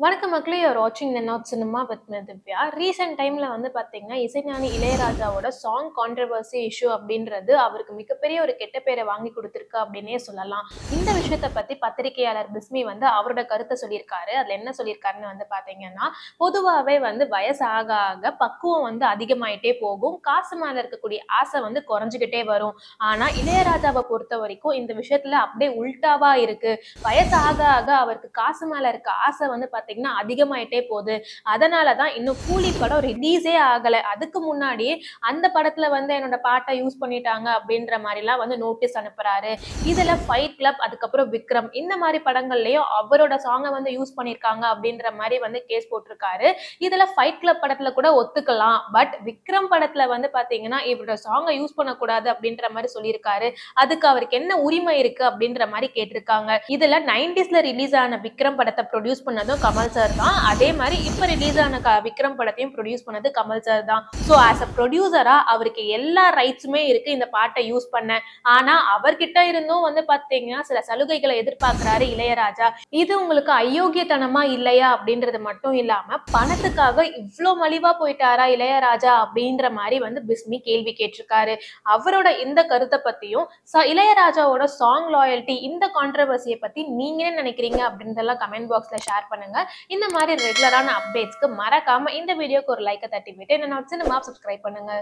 வணக்கம் மக்களே, யூஆர் வாட்சிங் the not cinema with me Divya. Recent டைம்ல வந்து பார்த்தீங்கன்னா, இசைஞானி இளையராஜாவோட சாங் கான்ட்ரோவர்சி இஷ்யூ அப்படின்றது அவருக்கு மிகப்பெரிய ஒரு கெட்ட பேரை வாங்கி கொடுத்துருக்கு அப்படின்னே சொல்லலாம். இந்த விஷயத்தை பத்தி பத்திரிகையாளர் பிஸ்மி வந்து அவரோட கருத்தை சொல்லியிருக்காரு. அதுல என்ன சொல்லியிருக்காருன்னு வந்து பார்த்தீங்கன்னா, பொதுவாகவே வந்து வயசு ஆக ஆக பக்குவம் வந்து அதிகமாயிட்டே போகும். காசு மேல இருக்கக்கூடிய ஆசை வந்து குறைஞ்சிக்கிட்டே வரும். ஆனா இளையராஜாவை பொறுத்த வரைக்கும் இந்த விஷயத்துல அப்படியே உல்டாவா இருக்கு. வயசு ஆக ஆக அவருக்கு காசு மேல இருக்க ஆசை வந்து பாத்தீங்கன்னா அதிகமாயிட்டே போகுது. அதனாலதான் இன்னும் கூலி படம் ரிலீஸே ஆகல. அதுக்கு முன்னாடியே அந்த படத்துல வந்து என்னோட பாட்டை யூஸ் பண்ணிட்டாங்க அப்படின்ற மாதிரி எல்லாம் வந்து நோட்டீஸ் அனுப்புறாரு. இதுல ஃபைட் கிளப், அதுக்கப்புறம் விக்ரம், இந்த மாதிரி படங்கள்லயும் அவரோட சாங்கை வந்து யூஸ் பண்ணிருக்காங்க அப்படின்ற மாதிரி வந்து கேஸ் போட்டிருக்காரு. இதுல ஃபைட் கிளப் படத்துல கூட ஒத்துக்கலாம். பட் விக்ரம் படத்துல வந்து பாத்தீங்கன்னா இவரோட சாங்கை யூஸ் பண்ணக்கூடாது அப்படின்ற மாதிரி சொல்லியிருக்காரு. அதுக்கு அவருக்கு என்ன உரிமை இருக்கு அப்படின்ற மாதிரி கேட்டிருக்காங்க. இதுல 90ஸ்ல ரிலீஸ் ஆன விக்ரம் படத்தை ப்ரொடியூஸ் பண்ணதும் கமல் சார் தான். அதே மாதிரி இப்ப ரிலீஸ் ஆன விக்ரம் படத்தையும் ப்ரொடியூஸ் பண்ணது கமல் சார் தான். சோ ஆஸ் அ ப்ரொடியூசரா அவருக்கு எல்லா ரைட்ஸுமே இருக்கு இந்த பாட்டை யூஸ் பண்ண. ஆனா அவர்கிட்ட இருந்தும் வந்து பாத்தீங்கன்னா சில சலுகைகளை எதிர்பார்க்கிறாரு இளையராஜா. இது உங்களுக்கு அயோக்கியத்தனமா இல்லையா அப்படின்றது மட்டும் இல்லாம பணத்துக்காக இவ்ளோ மலிவா போயிட்டாரா இளையராஜா அப்படின்ற மாதிரி வந்து பிஸ்மி கேள்வி கேட்டிருக்காரு. அவரோட இந்த கருத்தை பத்தியும் இளையராஜாவோட சாங் லாயல்டி, இந்த கான்ட்ரோவர்சியை பத்தி நீங்க என்ன நினைக்கிறீங்க அப்படின்றதெல்லாம் கமெண்ட் பாக்ஸ்ல ஷேர் பண்ணுங்க. இந்த மாதிரி ரெகுலரான அப்டேட்ஸ்க்கு மறக்காம இந்த வீடியோக்கு ஒரு லைக்கை தட்டி விட்டு என்ன சினிமா சப்ஸ்கிரைப் பண்ணுங்க.